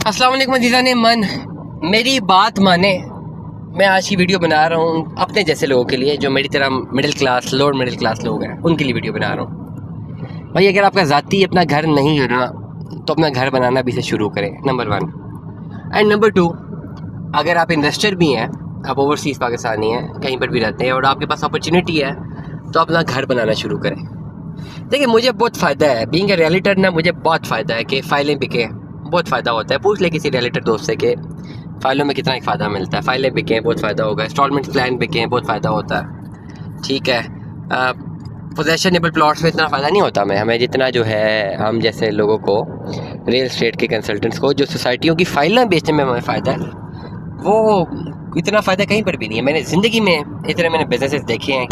अस्सलाम वालेकुम अज़ीज़ान मन, मेरी बात माने। मैं आज की वीडियो बना रहा हूँ अपने जैसे लोगों के लिए, जो मेरी तरह middle class lower middle class लोग हैं, उनके लिए वीडियो बना रहा हूँ। भाई अगर आपका ज़ाती अपना घर नहीं है ना, तो अपना घर बनाना भी से शुरू करें, नंबर 1। एंड नंबर 2, अगर आप इन्वेस्टर भी हैं, आप ओवरसीज़ पाकिस्तानी हैं, कहीं पर भी रहते हैं और आपके पास अपॉर्चुनिटी है, तो अपना घर बनाना शुरू करें। देखिए मुझे बहुत फ़ायदा है बीइंग ए रियलिटर ना, मुझे बहुत फ़ायदा है कि फ़ाइलें बिकें, बहुत फ़ायदा होता है। पूछ ले किसी रियलिटर दोस्त से कि फ़ाइलों में कितना फ़ायदा मिलता है। फ़ाइलें बिकें बहुत फ़ायदा होगा, इंस्टॉलमेंट प्लान बिकें बहुत फ़ायदा होता है, ठीक है। पोजेशनेबल प्लॉट्स में इतना फ़ायदा नहीं होता हमें जितना जो है हम जैसे लोगों को, रियल एस्टेट के कंसल्टेंट्स को, जो सोसाइटियों की फ़ाइलें बेचने में हमें फ़ायदा है, वो इतना फ़ायदा कहीं पर भी नहीं है। मैंने ज़िंदगी में इतने मैंने बिजनेसेस देखे हैं,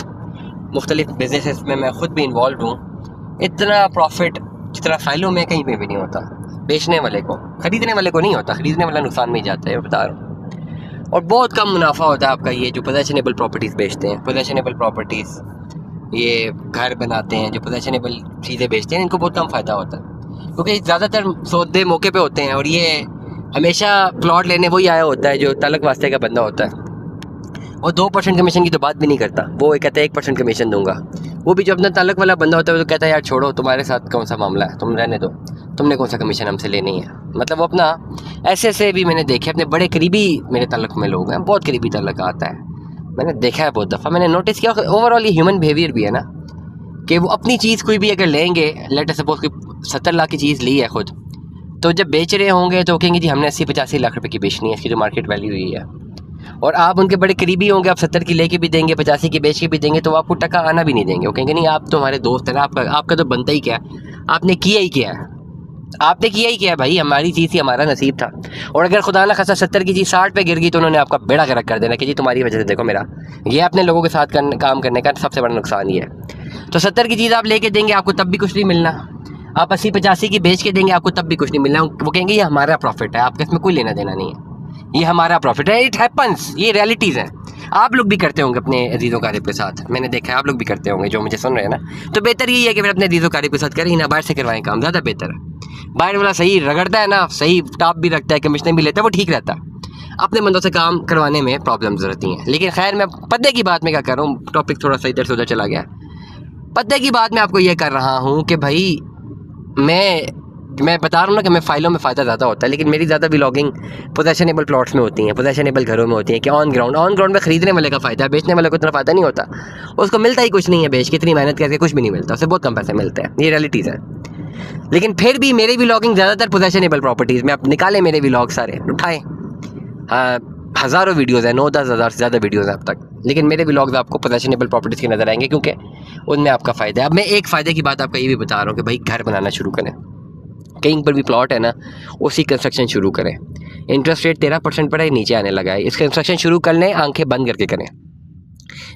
मुख्तलिफ बिजनेसेस में मैं ख़ुद भी इन्वॉल्व हूँ, इतना प्रॉफिट जितना फ़ाइलों में कहीं पे भी नहीं होता। बेचने वाले को, ख़रीदने वाले को नहीं होता, ख़रीदने वाला नुकसान में ही जाता है, मैं बता रहा हूँ। और बहुत कम मुनाफा होता है आपका ये जो पोजेशनेबल प्रॉपर्टीज़ बेचते हैं। पोजेशनेबल प्रॉपर्टीज़, ये घर बनाते हैं, जो पोजेशनेबल चीज़ें बेचते हैं, इनको बहुत कम फ़ायदा होता है, क्योंकि ज़्यादातर सौदे मौके पे होते हैं। और ये हमेशा प्लॉट लेने वही आया होता है जो तलक वास्ते का बंदा होता है, और 2% कमीशन की तो बात भी नहीं करता। वो कहता है 1% कमीशन दूंगा। वो भी जो अपना ताल्लुक वाला बंदा होता है वो तो कहता है यार छोड़ो, तुम्हारे साथ कौन सा मामला है, तुम रहने दो, तुमने कौन सा कमीशन हमसे लेनी है। मतलब वो अपना ऐसे भी मैंने देखे, अपने बड़े करीबी मेरे ताल्लुक में लोग हैं, बहुत करीबी ताल्लुक आता है, मैंने देखा है बहुत दफ़ा। मैंने नोटिस किया ओवरऑल ये ह्यूमन बिहेवियर भी है ना, कि वो अपनी चीज़ कोई भी अगर लेंगे, लेट सपोज कोई 70 लाख की चीज़ ली है खुद, तो जब बेच रहे होंगे तो कहेंगे जी हमने 80-85 लाख रुपए की बेचनी है, इसकी जो मार्केट वैल्यू हुई है। और आप उनके बड़े करीबी होंगे, आप 70 की लेके भी देंगे, 85 की बेच के भी देंगे, तो आपको टका आना भी नहीं देंगे। वो कहेंगे नहीं आप तो हमारे दोस्त हैं ना, आपका तो बनता ही क्या है, आपने किया ही क्या है, आपने किया ही क्या है भाई, हमारी चीज़ थी, हमारा नसीब था। और अगर खुदा ना खासा 70 की चीज़ 60 पे गिर गई तो उन्होंने आपका बेड़ा गर्क कर देना कि जी तुम्हारी वजह से देखो मेरा ये अपने लोगों के साथ काम करने का सबसे बड़ा नुकसान ये है। तो 70 की चीज़ आप लेके देंगे, आपको तब भी कुछ नहीं मिलना। आप 80-85 की बेच के देंगे, आपको तब भी कुछ नहीं मिलना। वो कहेंगे ये हमारा प्रॉफिट है, आपके इसमें कोई लेना देना नहीं है, ये हमारा प्रॉफिट है। इट हैपन्स, ये रियलिटीज़ हैं। आप लोग भी करते होंगे अपने अजीज़ों कारिब के साथ, मैंने देखा है आप लोग भी करते होंगे जो मुझे सुन रहे हैं ना। तो बेहतर यही है कि फिर अपने अजीज़ों कारिब के साथ करें ना, बाहर से करवाएं काम, ज़्यादा बेहतर है। बाहर वाला सही रगड़ता है ना, सही टॉप भी रखता है, कमीशन भी लेता है, वो ठीक रहता है। अपने बंदों से काम करवाने में प्रॉब्लम्स रहती हैं। लेकिन खैर मैं पद्दे की बात में क्या कर रहा हूँ, टॉपिक थोड़ा सा इधर से उधर चला गया। पद्दे की बात में आपको ये कर रहा हूँ कि भाई मैं बता रहा हूँ ना कि मैं फ़ाइलों में फ़ायदा ज़्यादा होता है, लेकिन मेरी ज़्यादा व्लॉगिंग पोजेशनेबल प्लॉट्स में होती हैं, पोजेशनेबल घरों में होती हैं कि ऑन ग्राउंड में ख़रीदने वाले का फ़ायदा है, बेचने वाले को इतना फ़ायदा नहीं होता, उसको मिलता ही कुछ नहीं है। बेच के इतनी मेहनत करके कुछ भी नहीं मिलता, उससे बहुत कम पैसे मिलते हैं, ये रियलिटीज़ है। लेकिन फिर भी मेरी व्लॉगिंग ज़्यादातर पोजेशनेबल प्रॉपर्टीज़ में, आप निकालें मेरे व्लॉग सारे उठाएँ, हज़ारों वीडियोज़ हैं, 9-10 हज़ार से ज़्यादा वीडियोज़ हैं अब तक, लेकिन मेरे व्लॉग्स आपको पोजेशनेबल प्रॉपर्टीज़ के नज़र आएंगे क्योंकि उनमें आपका फ़ायदा है। अब मैं एक फ़ायदे की बात आपका ये भी बता रहा हूँ कि भाई घर बनाना शुरू करें, कहीं पर भी प्लॉट है ना उसी कंस्ट्रक्शन शुरू करें। इंटरेस्ट रेट 13% पर है, नीचे आने लगा है, इस कंस्ट्रक्शन शुरू कर लें, आंखें बंद करके करें,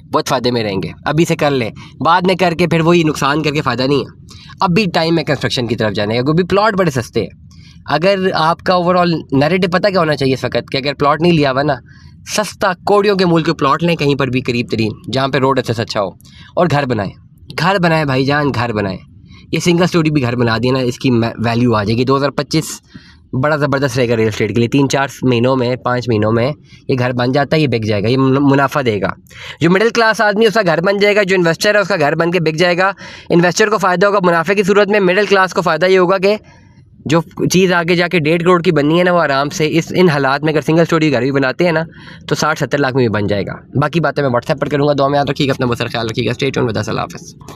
बहुत फ़ायदे में रहेंगे। अभी से कर लें, बाद में करके फिर वही नुकसान करके फ़ायदा नहीं है। अब भी टाइम है कंस्ट्रक्शन की तरफ जाने का, क्योंकि प्लॉट बड़े सस्ते हैं। अगर आपका ओवरऑल नैरेटिव पता क्या होना चाहिए इस वक्त, कि अगर प्लॉट नहीं लिया हुआ ना, सस्ता कोड़ियों के मूल के प्लॉट लें कहीं पर भी करीब तरीन, जहाँ पर रोड अच्छा हो, और घर बनाएँ भाईजान, घर बनाएँ। ये सिंगल स्टोरी भी घर बना दिया ना, इसकी वैल्यू आ जाएगी। 2025 बड़ा ज़बरदस्त रहेगा रियल एस्टेट के लिए। 3-4 महीनों में, 5 महीनों में ये घर बन जाता है, ये बिक जाएगा, ये मुनाफा देगा। जो मिडिल क्लास आदमी उसका घर बन जाएगा, जो इन्वेस्टर है उसका घर बन के बिक जाएगा। इन्वेस्टर को फ़ायदा होगा मुनाफे की सूरत में, मिडिल क्लास को फ़ायदा ये होगा कि जो चीज़ आगे जाके 1.5 करोड़ की बननी है ना, वो आराम से इन हालात में अगर सिंगल स्टोरी घर भी बनाते हैं ना, तो 60-70 लाख में भी बन जाएगा। बाकी बातें मैं व्हाट्सएप पर करूँगा। दुआ में याद रखिएगा, अपना बहुत सारा ख्याल रखिएगा। स्टे ट्यून्ड विद अस, अल्लाह हाफ़िज़।